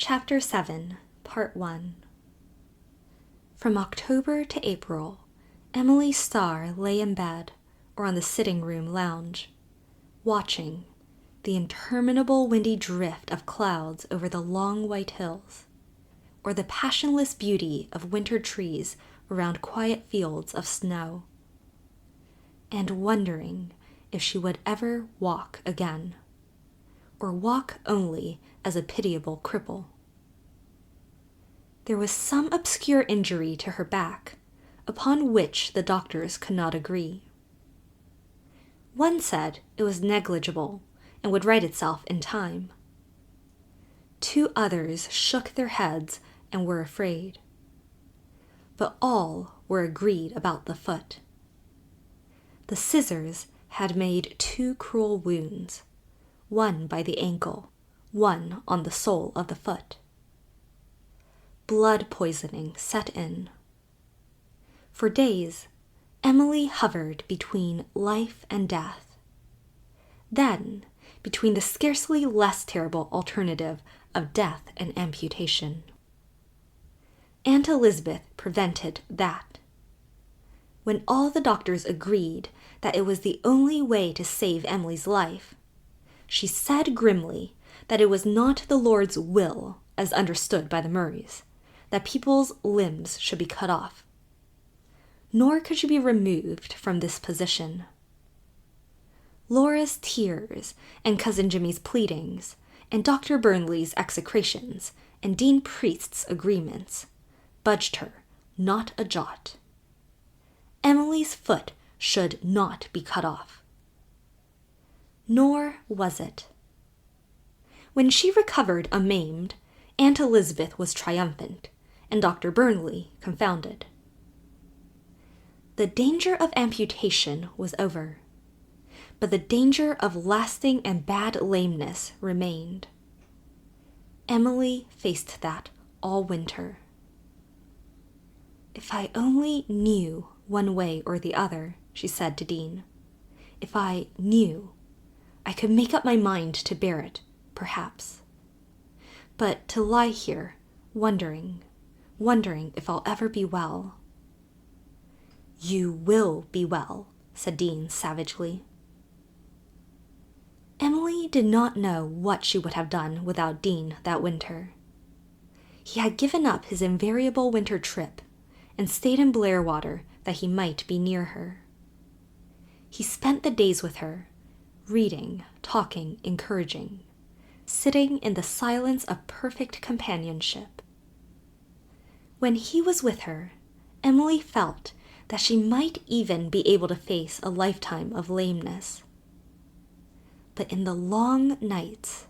Chapter 7, Part 1. From October to April, Emily Starr lay in bed or on the sitting-room lounge, watching the interminable windy drift of clouds over the long white hills, or the passionless beauty of winter trees around quiet fields of snow, and wondering if she would ever walk again, or walk only as a pitiable cripple. There was some obscure injury to her back, upon which the doctors could not agree. One said it was negligible and would right itself in time. 2 others shook their heads and were afraid. But all were agreed about the foot. The scissors had made 2 cruel wounds, one by the ankle, one on the sole of the foot. Blood poisoning set in. For days, Emily hovered between life and death. Then, between the scarcely less terrible alternative of death and amputation. Aunt Elizabeth prevented that. When all the doctors agreed that it was the only way to save Emily's life, she said grimly that it was not the Lord's will, as understood by the Murrays, that people's limbs should be cut off. Nor could she be removed from this position. Laura's tears, and Cousin Jimmy's pleadings, and Dr. Burnley's execrations, and Dean Priest's agreements, budged her not a jot. Emily's foot should not be cut off. Nor was it. When she recovered unmaimed, Aunt Elizabeth was triumphant, and Dr. Burnley confounded. The danger of amputation was over, but the danger of lasting and bad lameness remained. Emily faced that all winter. "If I only knew one way or the other," she said to Dean. "If I knew, I could make up my mind to bear it, perhaps. But to lie here, wondering if I'll ever be well." "You will be well," said Dean savagely. Emily did not know what she would have done without Dean that winter. He had given up his invariable winter trip and stayed in Blairwater that he might be near her. He spent the days with her, reading, talking, encouraging, sitting in the silence of perfect companionship. When he was with her, Emily felt that she might even be able to face a lifetime of lameness. But in the long nights,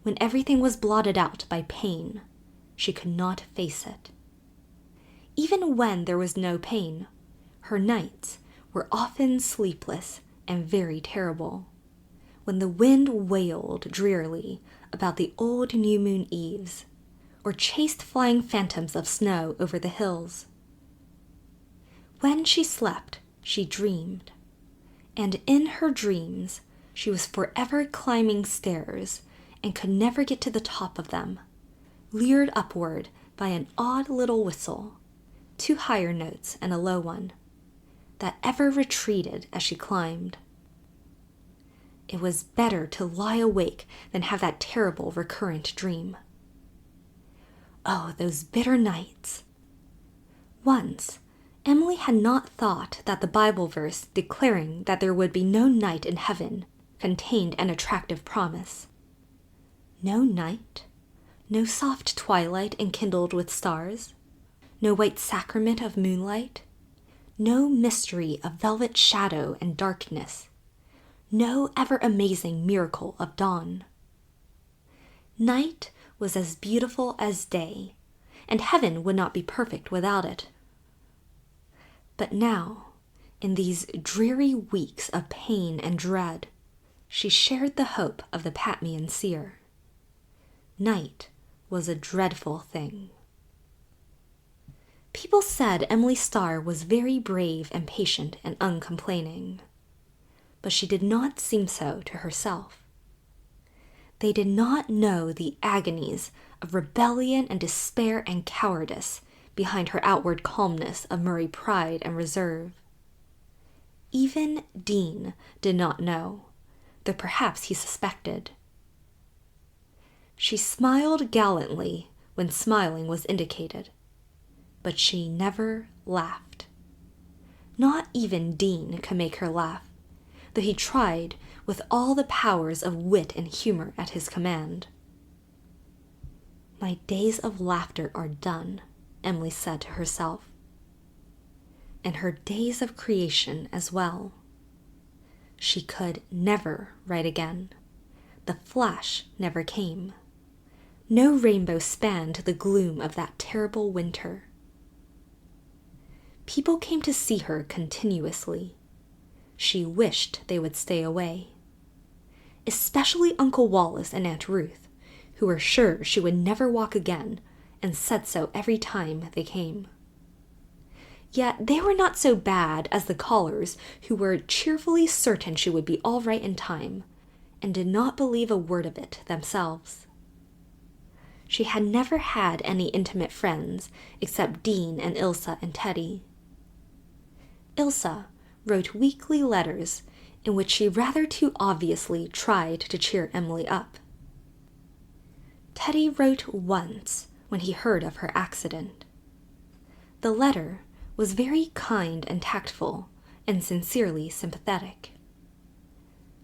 when everything was blotted out by pain, she could not face it. Even when there was no pain, her nights were often sleepless and very terrible, when the wind wailed drearily about the old new moon eves, or chased flying phantoms of snow over the hills. When she slept, she dreamed, and in her dreams she was forever climbing stairs and could never get to the top of them, lured upward by an odd little whistle, 2 higher notes and a low one, that ever retreated as she climbed. It was better to lie awake than have that terrible recurrent dream. Oh, those bitter nights! Once, Emily had not thought that the Bible verse declaring that there would be no night in heaven contained an attractive promise. No night? No soft twilight enkindled with stars? No white sacrament of moonlight? No mystery of velvet shadow and darkness? No ever-amazing miracle of dawn? Night was as beautiful as day, and heaven would not be perfect without it. But now, in these dreary weeks of pain and dread, she shared the hope of the Patmian seer. Night was a dreadful thing. People said Emily Starr was very brave and patient and uncomplaining, but she did not seem so to herself. They did not know the agonies of rebellion and despair and cowardice behind her outward calmness of Murray pride and reserve. Even Dean did not know, though perhaps he suspected. She smiled gallantly when smiling was indicated, but she never laughed. Not even Dean could make her laugh, though he tried with all the powers of wit and humor at his command. "My days of laughter are done," Emily said to herself, and her days of creation as well. She could never write again. The flash never came. No rainbow spanned the gloom of that terrible winter. People came to see her continuously. She wished they would stay away. Especially Uncle Wallace and Aunt Ruth, who were sure she would never walk again, and said so every time they came. Yet they were not so bad as the callers, who were cheerfully certain she would be all right in time, and did not believe a word of it themselves. She had never had any intimate friends except Dean and Ilsa and Teddy. Ilsa wrote weekly letters in which she rather too obviously tried to cheer Emily up. Teddy wrote once when he heard of her accident. The letter was very kind and tactful and sincerely sympathetic.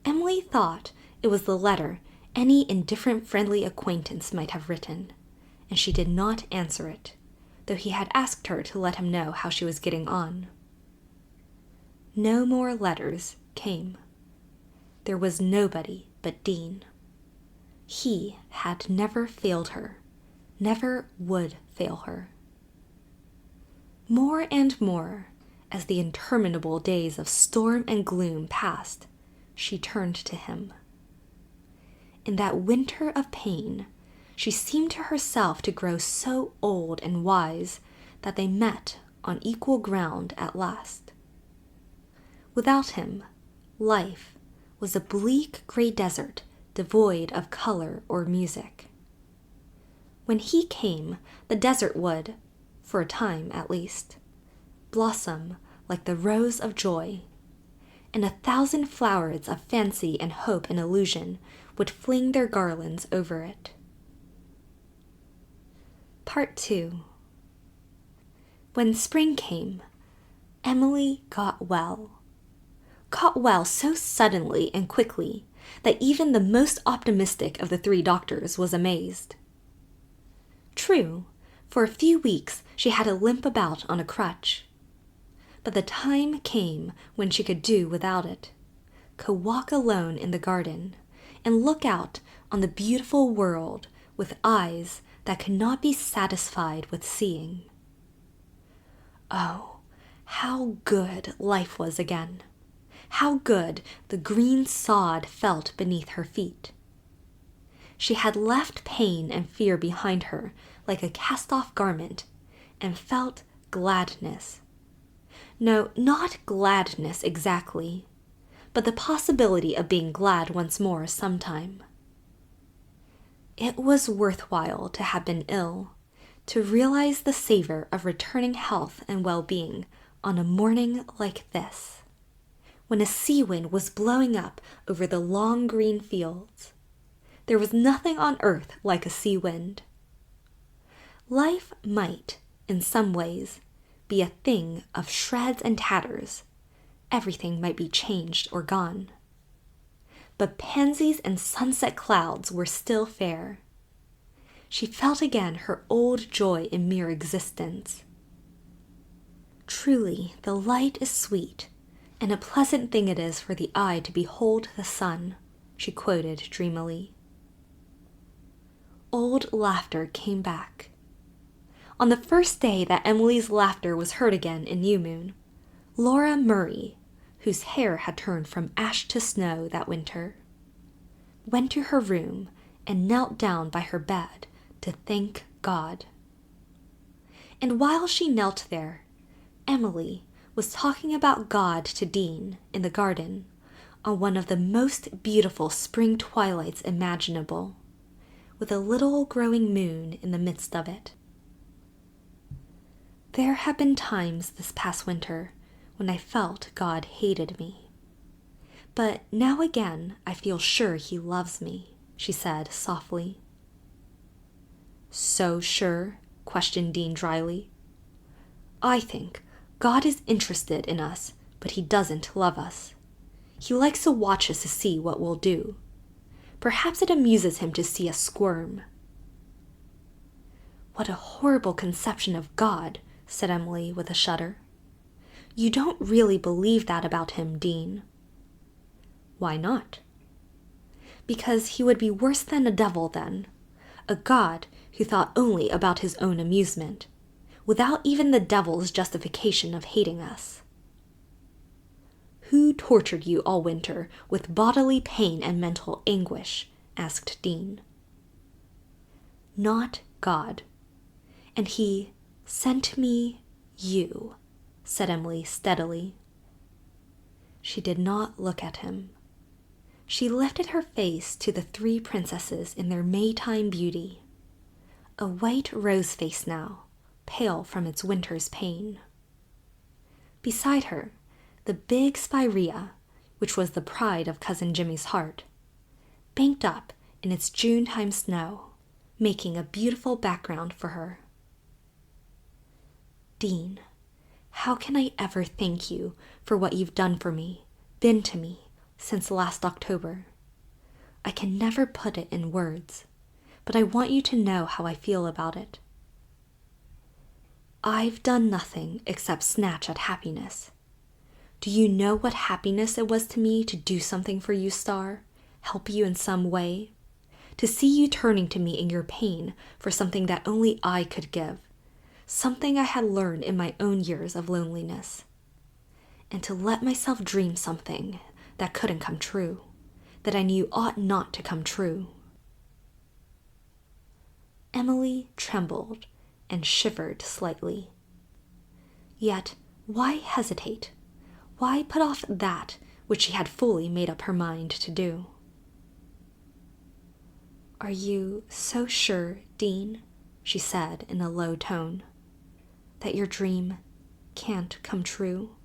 Emily thought it was the letter any indifferent friendly acquaintance might have written, and she did not answer it, though he had asked her to let him know how she was getting on. No more letters came. There was nobody but Dean. He had never failed her, never would fail her. More and more, as the interminable days of storm and gloom passed, she turned to him. In that winter of pain, she seemed to herself to grow so old and wise that they met on equal ground at last. Without him, life was a bleak gray desert devoid of color or music. When he came, the desert would, for a time at least, blossom like the rose of joy, and 1,000 flowers of fancy and hope and illusion would fling their garlands over it. Part 2. When spring came, Emily got well so suddenly and quickly that even the most optimistic of the 3 doctors was amazed. True, for a few weeks she had to limp about on a crutch, but the time came when she could do without it, could walk alone in the garden, and look out on the beautiful world with eyes that could not be satisfied with seeing. Oh, how good life was again! How good the green sod felt beneath her feet! She had left pain and fear behind her like a cast-off garment, and felt gladness. No, not gladness exactly, but the possibility of being glad once more sometime. It was worthwhile to have been ill, to realize the savor of returning health and well-being on a morning like this, when a sea wind was blowing up over the long green fields. There was nothing on earth like a sea wind. Life might, in some ways, be a thing of shreds and tatters. Everything might be changed or gone. But pansies and sunset clouds were still fair. She felt again her old joy in mere existence. Truly, the light is sweet, and a pleasant thing it is for the eye to behold the sun, she quoted dreamily. Old laughter came back. On the first day that Emily's laughter was heard again in New Moon, Laura Murray, whose hair had turned from ash to snow that winter, went to her room and knelt down by her bed to thank God. And while she knelt there, Emily was talking about God to Dean in the garden on one of the most beautiful spring twilights imaginable, with a little growing moon in the midst of it. There have been times this past winter when I felt God hated me. But now again I feel sure he loves me, she said softly. So sure? Questioned Dean dryly. I think God is interested in us, but he doesn't love us. He likes to watch us to see what we'll do. Perhaps it amuses him to see us squirm. What a horrible conception of God, said Emily with a shudder. You don't really believe that about him, Dean. Why not? Because he would be worse than a devil then, a God who thought only about his own amusement, without even the devil's justification of hating us. Who tortured you all winter with bodily pain and mental anguish? Asked Dean. Not God. And he sent me you, said Emily steadily. She did not look at him. She lifted her face to the three princesses in their Maytime beauty. A white rose face now, pale from its winter's pain. Beside her, the big spirea, which was the pride of Cousin Jimmy's heart, banked up in its June-time snow, making a beautiful background for her. Dean, how can I ever thank you for what you've done for me, been to me, since last October? I can never put it in words, but I want you to know how I feel about it. I've done nothing except snatch at happiness. Do you know what happiness it was to me to do something for you, Star? Help you in some way? To see you turning to me in your pain for something that only I could give, something I had learned in my own years of loneliness. And to let myself dream something that couldn't come true, that I knew ought not to come true. Emily trembled and shivered slightly. Yet, why hesitate? Why put off that which she had fully made up her mind to do? Are you so sure, Dean, she said in a low tone, that your dream can't come true?